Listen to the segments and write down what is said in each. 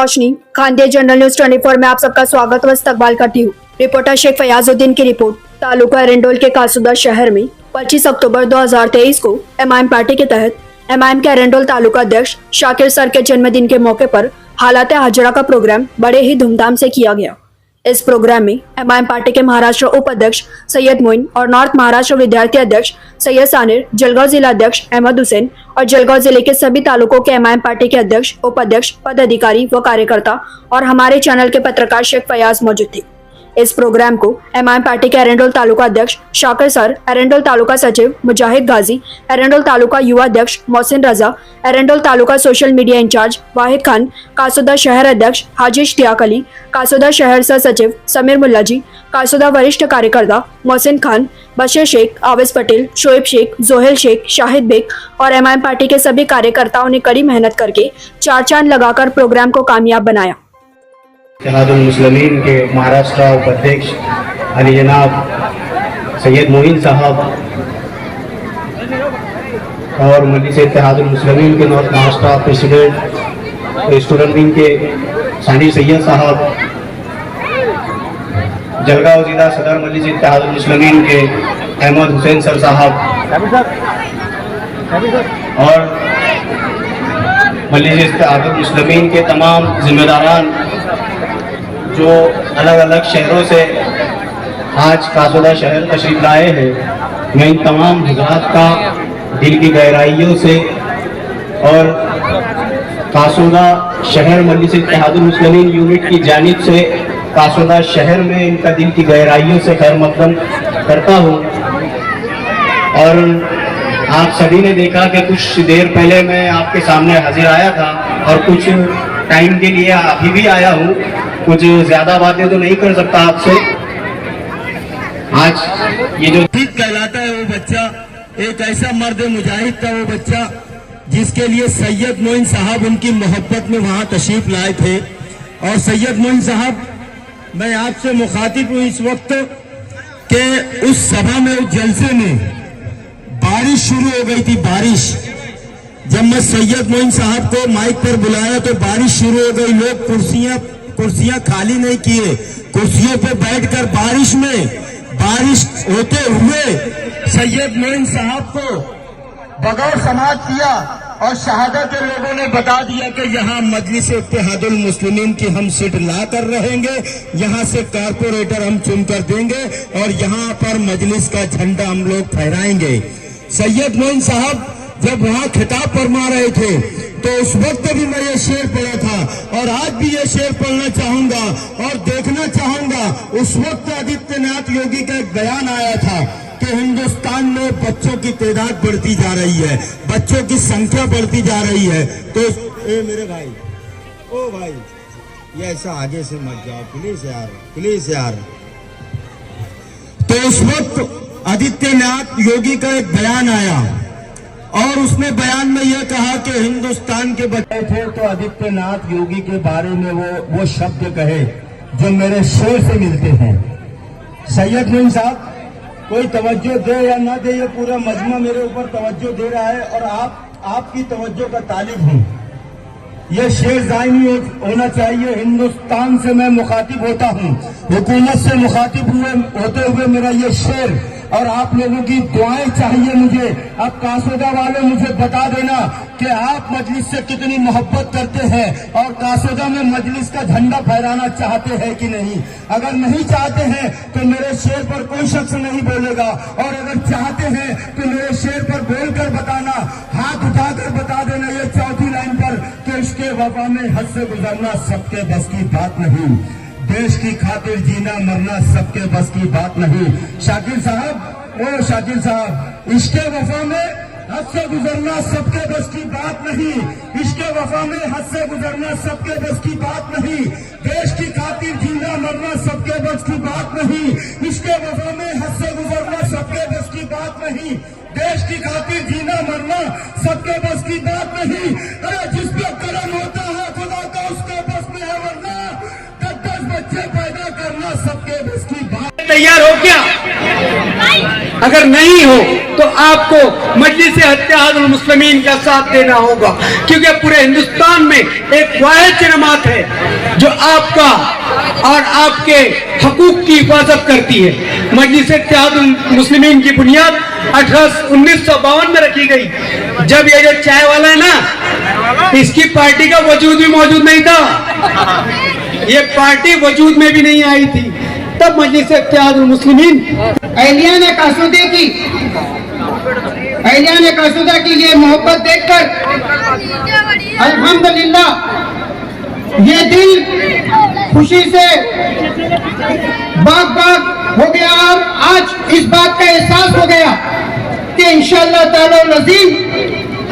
रोशनी Khandesh general news 24 में आप सबका स्वागत व इस्तकबाल करती हूँ। रिपोर्टर शेख फयाजुद्दीन की रिपोर्ट। तालुका एरेंडोल के कासुदा शहर में 25 अक्टूबर 2023 को एमआईएम पार्टी के तहत एमआईएम के एरेंडोल तालुका अध्यक्ष शाकिर सर के जन्मदिन के मौके पर हालात हाजरा का प्रोग्राम बड़े ही धूमधाम से किया गया। इस प्रोग्राम में एमआईएम पार्टी के महाराष्ट्र उपाध्यक्ष सैयद मोइन और नॉर्थ महाराष्ट्र विद्यार्थी अध्यक्ष सैयद सानिर, जलगांव जिला अध्यक्ष अहमद हुसैन और जलगांव जिले के सभी तालुकों के एमआईएम पार्टी के अध्यक्ष, उपाध्यक्ष, पदाधिकारी व कार्यकर्ता और हमारे चैनल के पत्रकार शेख फयाज मौजूद थे। इस प्रोग्राम को एमआईएम पार्टी के एरेंडोल तालुका अध्यक्ष शाकिर सर, एरेंडोल तालुका सचिव मुजाहिद गाजी, एरेंडोल तालुका युवा अध्यक्ष Mohsin Raza, एरेंडोल taluka social media in charge वाहिद खान, कासुदा शहर अध्यक्ष हाजी इश्तियाक अली, कासुदा शहर सह सचिव समीर मुल्ला जी, कासुदा वरिष्ठ कार्यकर्ता मोहसिन खान, बशीर शेख, आविज पटेल, शोएब शेख, जोहेल शेख, शाहिद बेग और एमआईएम पार्टी के सभी कार्यकर्ताओं ने कड़ी मेहनत करके चार चांद लगाकर प्रोग्राम को कामयाब बनाया। इत्तेहादुल मुस्लिमीन के महाराष्ट्र उपाध्यक्ष अली जनाब सैयद मोइन साहब और मजलिस इत्तेहादुल मुस्लिमीन के north Maharashtra president student wing के सानी सैयद साहब, जलगांव जिला सदर मजलिस इत्तेहादुल मुस्लिमीन के अहमद हुसैन सर साहब और मजलिस इत्तेहादुल मुस्लिमीन के तमाम जिम्मेदारान जो अलग अलग शहरों से आज कासुदा शहर तशरीफ लाए हैं, मैं इन तमाम हज़रात का दिल की गहराइयों से और कासुदा शहर मजलिस इत्तेहादुल मुस्लिमीन यूनिट की जानिब से कासुदा शहर में इनका दिल की गहराइयों से खैर मकदम करता हूँ। और आप सभी ने देखा कि कुछ देर पहले मैं आपके सामने हाजिर आया था और कुछ टाइम के लिए अभी भी आया हूँ। कुछ ज्यादा बातें तो नहीं कर सकता आपसे। आज ये जो ठीक कहलाता है वो बच्चा एक ऐसा मर्द मुजाहिद था, वो बच्चा जिसके लिए सैयद मोइन साहब उनकी मोहब्बत में वहां तशरीफ लाए थे। और सैयद मोइन साहब, मैं आपसे मुखातिब हूँ इस वक्त के उस सभा में, उस जलसे में बारिश शुरू हो गई थी। बारिश, जब मैं सैयद मोइन साहब को माइक पर बुलाया तो बारिश शुरू हो गई। लोग कुर्सियां खाली नहीं किए, कुर्सियों पे बैठकर बारिश होते हुए सैयद मोइन साहब को बगौर समाज किया और शहादत के लोगों ने बता दिया कि यहाँ मजलिस इत्तेहादुल मुस्लिमीन की हम सीट ला कर रहेंगे, यहाँ से कारपोरेटर हम चुनकर देंगे और यहाँ पर मजलिस का झंडा हम लोग फहराएंगे। सैयद मोइन साहब जब वहां खिताब फरमा रहे थे तो उस वक्त भी मैं ये शेर पढ़ा था और आज भी ये शेर पढ़ना चाहूंगा और देखना चाहूंगा। उस वक्त आदित्यनाथ योगी का एक बयान आया था कि हिंदुस्तान में बच्चों की तादाद बढ़ती जा रही है, बच्चों की संख्या बढ़ती जा रही है। तो मेरे भाई, ओ भाई, ये ऐसा आगे से मत जाओ प्लीज यार, प्लीज यार। तो उस वक्त आदित्यनाथ योगी का एक बयान आया और उसने बयान में यह कहा कि हिंदुस्तान के बच्चे थे तो आदित्यनाथ योगी के बारे में वो शब्द कहे जो मेरे शेर से मिलते हैं। सैयद मोइन साहब, कोई तवज्जो दे या ना दे, ये पूरा मजमा मेरे ऊपर तवज्जो दे रहा है और आपकी तवज्जो का तालिब हूं। ये शेर दायमी होना चाहिए। हिंदुस्तान से मैं मुखातिब होता हूं, हुकूमत से मुखातिब होते हुए मेरा ये शेर और आप लोगों की दुआएं चाहिए मुझे। अब कासुदा वाले मुझे बता देना कि आप मजलिस से कितनी मोहब्बत करते हैं और कासुदा में मजलिस का झंडा फहराना चाहते हैं कि नहीं। अगर नहीं चाहते हैं तो मेरे शेर पर कोई शख्स नहीं बोलेगा और अगर चाहते हैं तो मेरे शेर पर बोलकर बताना, हाथ उठाकर बता देना ये चौथी लाइन पर कि इसके वफा में हद से गुजरना सबके बस की बात नहीं, देश की खातिर जीना मरना सबके बस की बात नहीं। शाकिर साहब, ओ शाकिर साहब, इसके वफा में हद से गुजरना सबके बस की बात नहीं, इसके वफा में हद से गुजरना सबके बस की बात नहीं, देश की खातिर जीना मरना सबके बस की बात नहीं, इसके वफा में हद से गुजरना सबके बस की बात नहीं, देश की खातिर जीना मरना सबके बस की बात नहीं। अरे जिस पे कर्म होता है खुदा का उसके बस में है, वरना 10 बच्चे पैदा करना सबके बस की बात। तैयार हो क्या? अगर नहीं हो तो आपको मजलिस-ए-इत्तेहादुल मुस्लिमीन का साथ देना होगा, क्योंकि पूरे हिंदुस्तान में एक वाहिद जमात है जो आपका और आपके हकूक की हिफाजत करती है। मजलिस-ए-इत्तेहादुल मुस्लिमीन की बुनियाद 1952 में रखी गई। जब ये जो चाय वाला है ना, इसकी पार्टी का वजूद भी मौजूद नहीं था, ये पार्टी वजूद में भी नहीं आई थी, तब मजलिस-ए-इत्तेहादुल मुस्लिमीन अहलिया ने कासूदा की ये मोहब्बत देखकर अल्हम्दुलिल्लाह ये दिल खुशी से बाग बाग हो गया और आज इस बात का एहसास हो गया कि इंशाअल्लाह ताला नज़ीम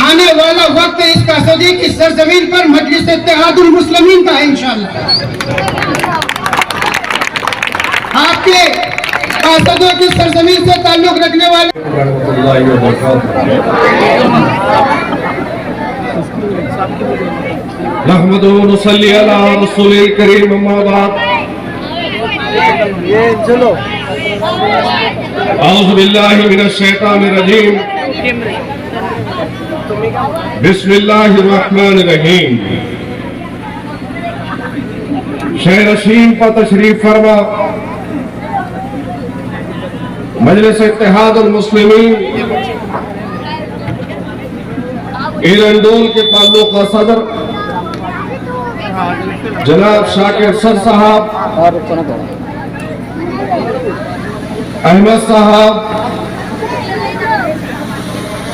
आने वाला वक्त इस कासूदी की सरजमीन पर मजलिस-ए-इत्तेहादुल मुस्लिमीन का है इंशाअल्लाह। आपके कासूदों की सरजमीन से ताल्लुक रखने वाले नहमदुहु व नसल्ली अला रसूलिल करीम, अम्मा बाद। औज़ु बिल्लाहि मिनश शैतानिर रजीम, बिस्मिल्लाहिर रहमानिर रहीम। शहर नशीन पर तशरीफ फरमा मजलिस-ए-इत्तेहादुल मुस्लिमीन एरंडोल के ताल्लुका सदर जनाब शाकिर सर साहब, अहमद साहब,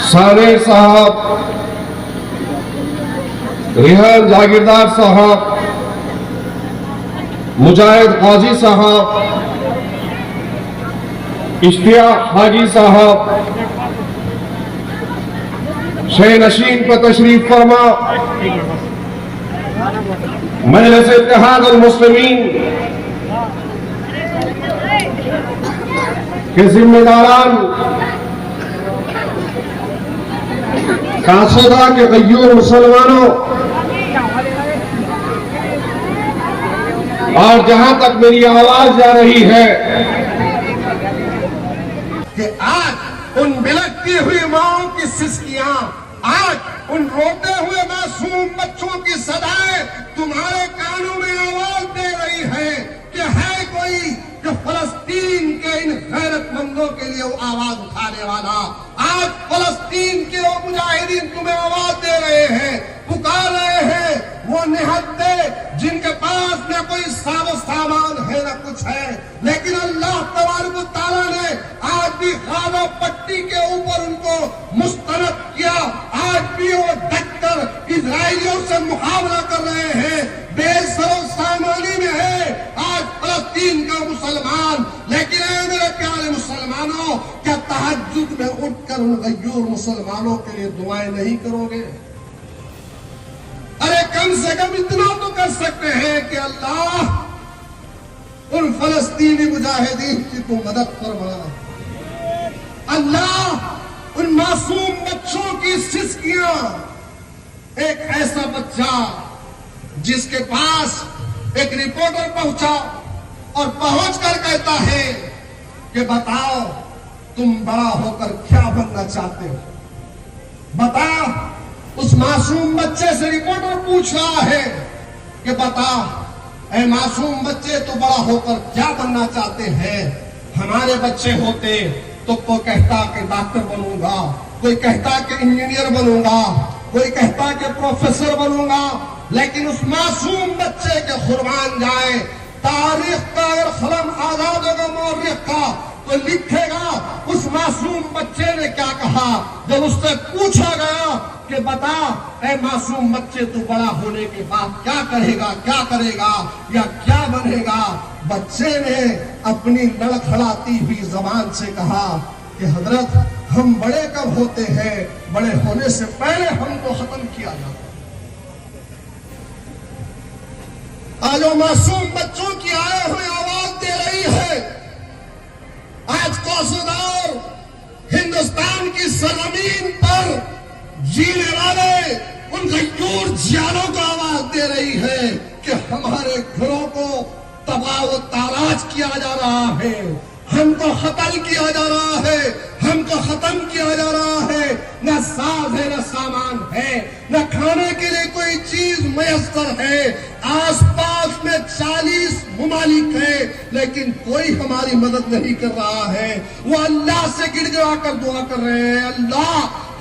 सानेर साहब, रिहान जागीरदार साहब, मुजाहिद काजी साहब, इश्तियाक हाजी साहब, शह नशीन पर तशरीफ फरमा मजलिस-ए-इत्तेहादुल मुस्लिमीन के जिम्मेदारान, कासूदा के गय्यूर मुसलमानों और जहां तक मेरी आवाज जा रही है कि आज उन बिलखती हुई माओं की सिसकियां, आज उन रोते हुए मासूम बच्चों की सदाएं तुम्हारे कानों में आवाज दे रही है कि है कोई जो फलस्तीन के इन गैरतमंदों के लिए वो आवाज उठाने वाला। आज फलस्तीन के वो मुजाहिदीन तुम्हें आवाज दे रहे हैं, पुकार रहे हैं। वो निहत्ते जिनके पास न कोई सामान है न कुछ है, लेकिन अल्लाह तबारक व तआला ने आज भी गाजा पट्टी के ऊपर उनको मुस्तरद किया। आज भी वो डटकर इजराइलियों से मुकाबला कर रहे हैं, बेसरो सामानी में है आज फलस्तीन का मुसलमान। लेकिन ऐ मेरे प्यारे मुसलमानों, क्या तहज्जुद में उठकर उन गय्यूर मुसलमानों के लिए दुआएं नहीं करोगे? अरे कम से कम इतना तो कर सकते हैं कि अल्लाह उन फलस्तीनी मुजाहिदीन की तो मदद फरमा, अल्लाह उन मासूम बच्चों की सिसकियां। एक ऐसा बच्चा जिसके पास एक रिपोर्टर पहुंचा और पहुंचकर कहता है कि बताओ तुम बड़ा होकर क्या बनना चाहते हो, बताओ। उस मासूम बच्चे से रिपोर्टर पूछ रहा है कि बता ऐ मासूम बच्चे, तो बड़ा होकर क्या बनना चाहते हैं? हमारे बच्चे होते तो कोई कहता कि डॉक्टर बनूंगा, कोई कहता कि इंजीनियर बनूंगा, कोई कहता कि प्रोफेसर बनूंगा। लेकिन उस मासूम बच्चे के कुर्बान जाए, तारीख का अगर कलम आजाद होगा मौर्रिख का तो लिखेगा उस मासूम बच्चे ने क्या कहा जब उससे पूछा गया कि बता ऐ मासूम बच्चे, तू बड़ा होने के बाद क्या करेगा, क्या करेगा या क्या बनेगा? बच्चे ने अपनी लड़खड़ाती हुई जबान से कहा कि हजरत, हम बड़े कब होते हैं, बड़े होने से पहले हमको खत्म किया जाता। आज वो मासूम बच्चों की आए हुए आवाज दे रही है। आज कौसदार हिंदुस्तान की सरजमीन पर जीने वाले उन गय्यूर जियालों को आवाज दे रही है कि हमारे घरों को तबाह व ताराज किया जा रहा है, हमको कत्ल किया जा रहा है, हमको खत्म किया जा रहा है। न साज है, न सामान है, न खाने के लिए कोई चीज मयसर है। आसपास में 40 मुमालिक है, लेकिन कोई हमारी मदद नहीं कर रहा है। वो अल्लाह से गिड़गिड़ा कर दुआ कर रहे हैं, अल्लाह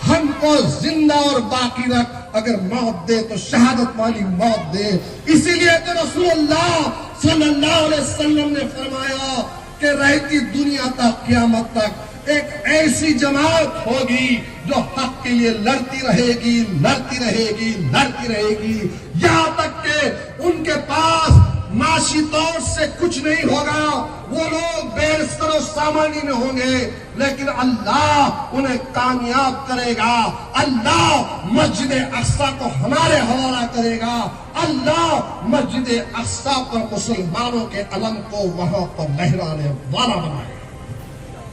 हमको जिंदा और बाकी रख, अगर मौत दे तो शहादत वाली मौत दे। इसीलिए तो रसूलुल्लाह सल्लल्लाहु अलैहि वसल्लम ने फरमाया कि रहती दुनिया तक क़यामत तक एक ऐसी जमात होगी जो हक के लिए लड़ती रहेगी, लड़ती रहेगी, लड़ती रहेगी, यहाँ तक के उनके पास माशी तौर से कुछ नहीं होगा। वो लोग बेसरो सामानी में होंगे, लेकिन अल्लाह उन्हें कामयाब करेगा। अल्लाह मस्जिद अक्सा को हमारे हवाला करेगा। अल्लाह मस्जिद अक्सा पर मुसलमानों के अलम को वहां पर लहराने वाला बनाए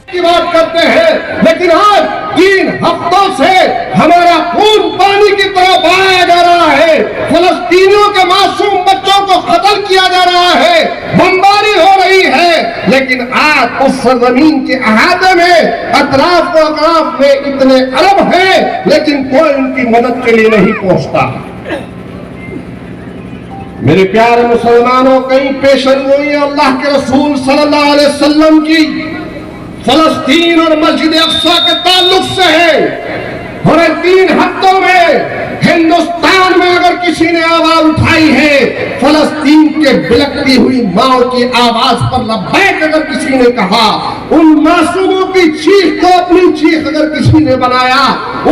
की बात करते हैं, लेकिन आज 3 हफ्तों से हमारा खून पानी की तरह बहाया जा रहा है। फलस्तीनियों के मासूम बच्चों को कत्ल किया जा रहा है, बमबारी हो रही है, लेकिन आज उस सरजमीन के अहाते में अतराफ व अतराफ में इतने अरब हैं, लेकिन कोई उनकी मदद के लिए नहीं पहुंचता। मेरे प्यारे मुसलमानों, कई पेशनगोई अल्लाह के रसूल सल्लल्लाहु अलैहि वसल्लम की फलस्तीन और मस्जिद अक्सा के ताल्लुक से है। और 3 हफ्तों में हिंदुस्तान में अगर किसी ने आवाज उठाई है, फलस्तीन के बिलखती हुई मां की आवाज पर लब्बैक अगर किसी ने कहा, उन मासूमों की चीख को अपनी चीख अगर किसी ने बनाया,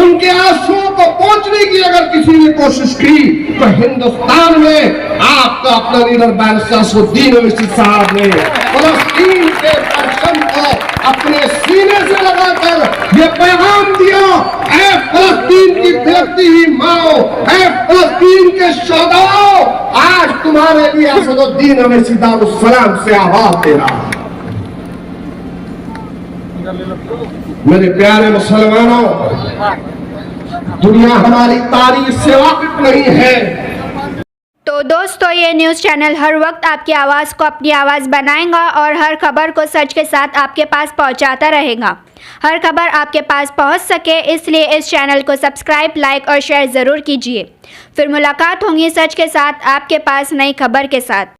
उनके आंसुओं को पहुंचने की अगर किसी ने कोशिश की, तो हिंदुस्तान में आपका अपना लीडर बैरिस्टर असदुद्दीन ओवैसी साहब ने फलस्तीन के परचम को अपने सीने से लगाकर ये पैगाम दिया, ऐ फलस्तीन की बिलखती हुई माओ, ऐ फलस्तीन के शोहदाओ, आज तुम्हारे लिए असदुद्दीन ओवैसी दारुस्सलाम से आवाज दे रहा है। मेरे प्यारे मुसलमानों, दुनिया हमारी तारीख से वाकिफ नहीं है। तो दोस्तों, ये न्यूज़ चैनल हर वक्त आपकी आवाज़ को अपनी आवाज़ बनाएगा और हर खबर को सच के साथ आपके पास पहुंचाता रहेगा। हर खबर आपके पास पहुंच सके, इसलिए इस चैनल को सब्सक्राइब, लाइक और शेयर ज़रूर कीजिए। फिर मुलाकात होगी सच के साथ आपके पास नई खबर के साथ।